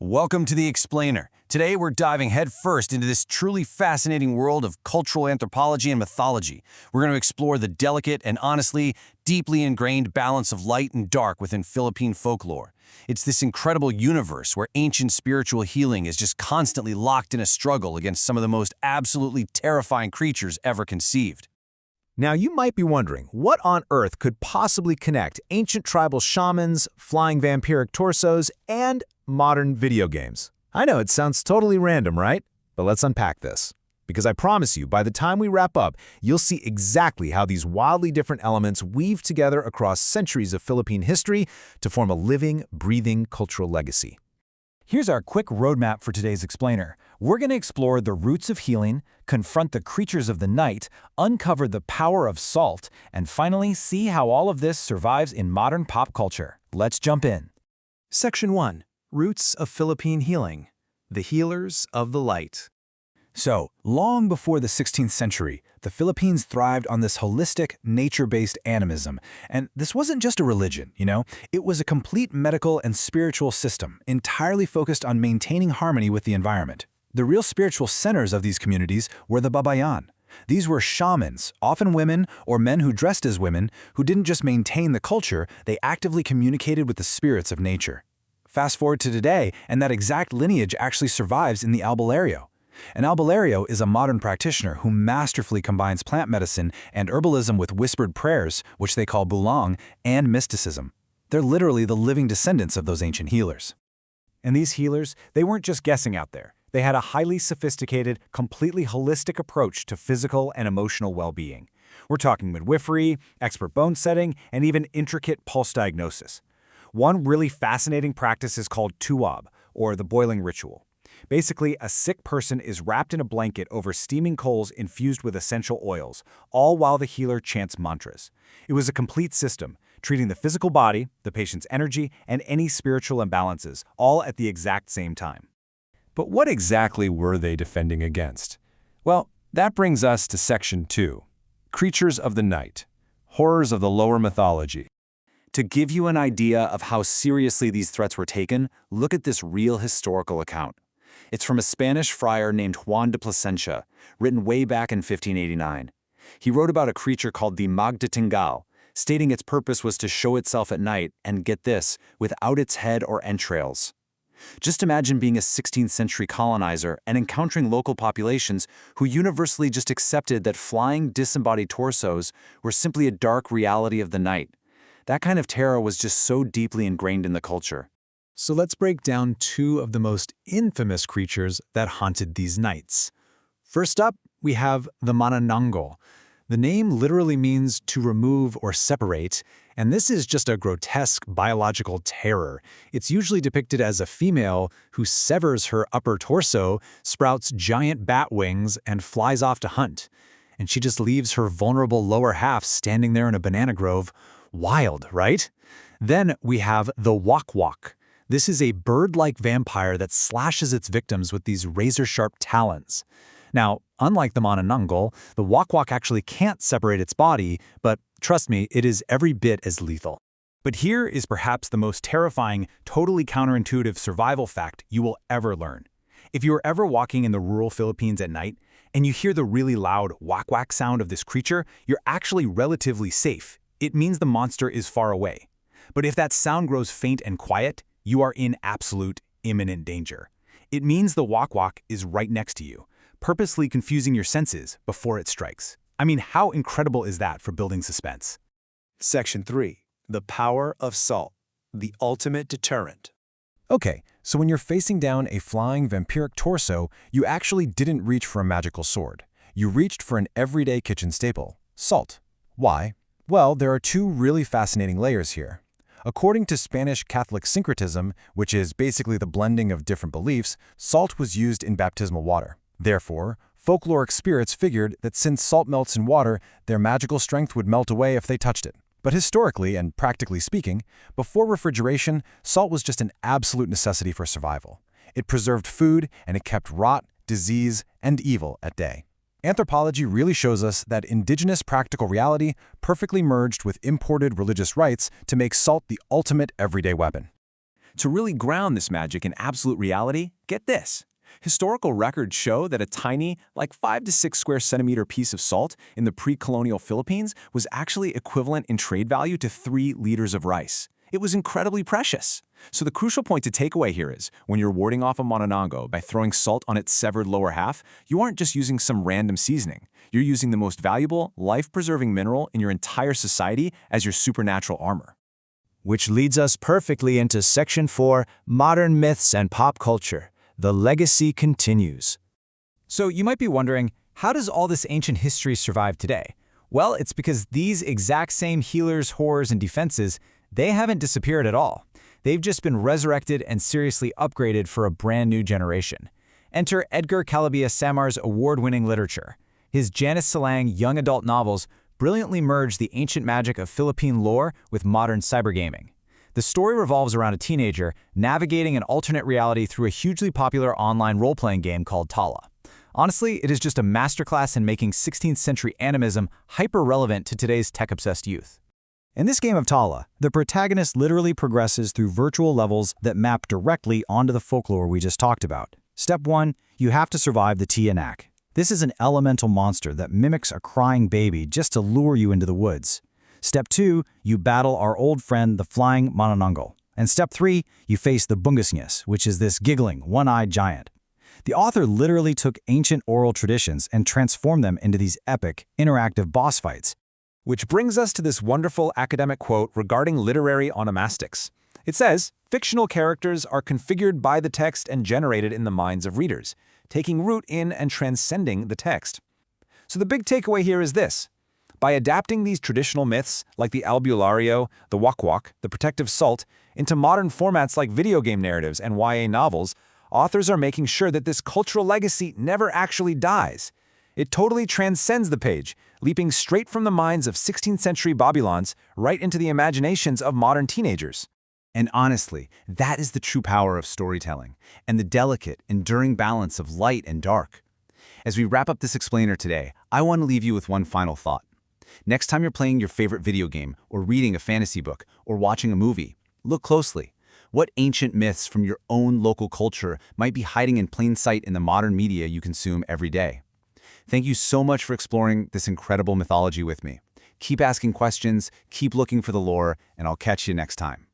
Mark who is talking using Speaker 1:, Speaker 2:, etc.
Speaker 1: Welcome to The Explainer. Today we're diving headfirst into this truly fascinating world of cultural anthropology and mythology. We're going to explore the delicate and honestly, deeply ingrained balance of light and dark within Philippine folklore. It's this incredible universe where ancient spiritual healing is just constantly locked in a struggle against some of the most absolutely terrifying creatures ever conceived.
Speaker 2: Now, you might be wondering, what on earth could possibly connect ancient tribal shamans, flying vampiric torsos, and modern video games? I know it sounds totally random, right? But let's unpack this. Because I promise you, by the time we wrap up, you'll see exactly how these wildly different elements weave together across centuries of Philippine history to form a living, breathing cultural legacy.
Speaker 3: Here's our quick roadmap for today's explainer. We're going to explore the roots of healing, confront the creatures of the night, uncover the power of salt, and finally see how all of this survives in modern pop culture. Let's jump in.
Speaker 4: Section 1. Roots of Philippine Healing. The Healers of the Light.
Speaker 3: So, long before the 16th century, the Philippines thrived on this holistic, nature-based animism. And this wasn't just a religion, it was a complete medical and spiritual system, entirely focused on maintaining harmony with the environment. The real spiritual centers of these communities were the babayan. These were shamans, often women or men who dressed as women, who didn't just maintain the culture, they actively communicated with the spirits of nature. Fast forward to today, and that exact lineage actually survives in the albulario. An albulario is a modern practitioner who masterfully combines plant medicine and herbalism with whispered prayers, which they call bulang, and mysticism. They're literally the living descendants of those ancient healers.
Speaker 2: And these healers, they weren't just guessing out there. They had a highly sophisticated, completely holistic approach to physical and emotional well-being. We're talking midwifery, expert bone setting, and even intricate pulse diagnosis. One really fascinating practice is called tuwab, or the boiling ritual. Basically, a sick person is wrapped in a blanket over steaming coals infused with essential oils, all while the healer chants mantras. It was a complete system, treating the physical body, the patient's energy, and any spiritual imbalances, all at the exact same time.
Speaker 5: But what exactly were they defending against? Well, that brings us to Section 2, Creatures of the Night, Horrors of the Lower Mythology.
Speaker 1: To give you an idea of how seriously these threats were taken, look at this real historical account. It's from a Spanish friar named Juan de Plasencia, written way back in 1589. He wrote about a creature called the manananggal, stating its purpose was to show itself at night and, get this, without its head or entrails. Just imagine being a 16th century colonizer and encountering local populations who universally just accepted that flying disembodied torsos were simply a dark reality of the night. That kind of terror was just so deeply ingrained in the culture.
Speaker 4: So let's break down two of the most infamous creatures that haunted these nights. First up, we have the manananggal. The name literally means to remove or separate, and this is just a grotesque biological terror. It's usually depicted as a female who severs her upper torso, sprouts giant bat wings, and flies off to hunt. And she just leaves her vulnerable lower half standing there in a banana grove. Wild, right? Then we have the Wakwak. This is a bird-like vampire that slashes its victims with these razor-sharp talons. Now, unlike the manananggal, the Wakwak actually can't separate its body, but trust me, it is every bit as lethal.
Speaker 3: But here is perhaps the most terrifying, totally counterintuitive survival fact you will ever learn. If you are ever walking in the rural Philippines at night, and you hear the really loud wakwak sound of this creature, you're actually relatively safe. It means the monster is far away. But if that sound grows faint and quiet, you are in absolute, imminent danger. It means the Wakwak is right next to you, purposely confusing your senses before it strikes. I mean, how incredible is that for building suspense?
Speaker 4: Section 3. The Power of Salt. The Ultimate Deterrent.
Speaker 5: Okay, so when you're facing down a flying vampiric torso, you actually didn't reach for a magical sword. You reached for an everyday kitchen staple, salt. Why? Well, there are two really fascinating layers here. According to Spanish Catholic syncretism, which is basically the blending of different beliefs, salt was used in baptismal water. Therefore, folkloric spirits figured that since salt melts in water, their magical strength would melt away if they touched it. But historically and practically speaking, before refrigeration, salt was just an absolute necessity for survival. It preserved food and it kept rot, disease, and evil at day. Anthropology really shows us that indigenous practical reality perfectly merged with imported religious rites to make salt the ultimate everyday weapon.
Speaker 6: To really ground this magic in absolute reality, get this. Historical records show that a tiny, like 5 to 6 square centimeter piece of salt in the pre-colonial Philippines was actually equivalent in trade value to 3 liters of rice. It was incredibly precious. So the crucial point to take away here is, when you're warding off a manananggal by throwing salt on its severed lower half, you aren't just using some random seasoning. You're using the most valuable, life-preserving mineral in your entire society as your supernatural armor.
Speaker 2: Which leads us perfectly into Section 4, Modern Myths and Pop Culture. The legacy continues. So you might be wondering, how does all this ancient history survive today? Well, it's because these exact same healers, horrors, and defenses, they haven't disappeared at all. They've just been resurrected and seriously upgraded for a brand new generation. Enter Edgar Calabia Samar's award-winning literature. His Janus Silang young adult novels brilliantly merge the ancient magic of Philippine lore with modern cybergaming. The story revolves around a teenager navigating an alternate reality through a hugely popular online role-playing game called Tala. Honestly, it is just a masterclass in making 16th century animism hyper-relevant to today's tech-obsessed youth. In this game of Tala, the protagonist literally progresses through virtual levels that map directly onto the folklore we just talked about. Step 1, you have to survive the Tiyanak. This is an elemental monster that mimics a crying baby just to lure you into the woods. Step 2, you battle our old friend, the flying manananggal. And Step 3, you face the bungasnyas, which is this giggling, one-eyed giant. The author literally took ancient oral traditions and transformed them into these epic, interactive boss fights.
Speaker 6: Which brings us to this wonderful academic quote regarding literary onomastics. It says, "Fictional characters are configured by the text and generated in the minds of readers, taking root in and transcending the text." So the big takeaway here is this. By adapting these traditional myths, like the albulario, the Wakwak, the protective salt, into modern formats like video game narratives and YA novels, authors are making sure that this cultural legacy never actually dies. It totally transcends the page, leaping straight from the minds of 16th century Babylons right into the imaginations of modern teenagers.
Speaker 1: And honestly, that is the true power of storytelling, and the delicate, enduring balance of light and dark. As we wrap up this explainer today, I want to leave you with one final thought. Next time you're playing your favorite video game, or reading a fantasy book, or watching a movie, look closely. What ancient myths from your own local culture might be hiding in plain sight in the modern media you consume every day? Thank you so much for exploring this incredible mythology with me. Keep asking questions, keep looking for the lore, and I'll catch you next time.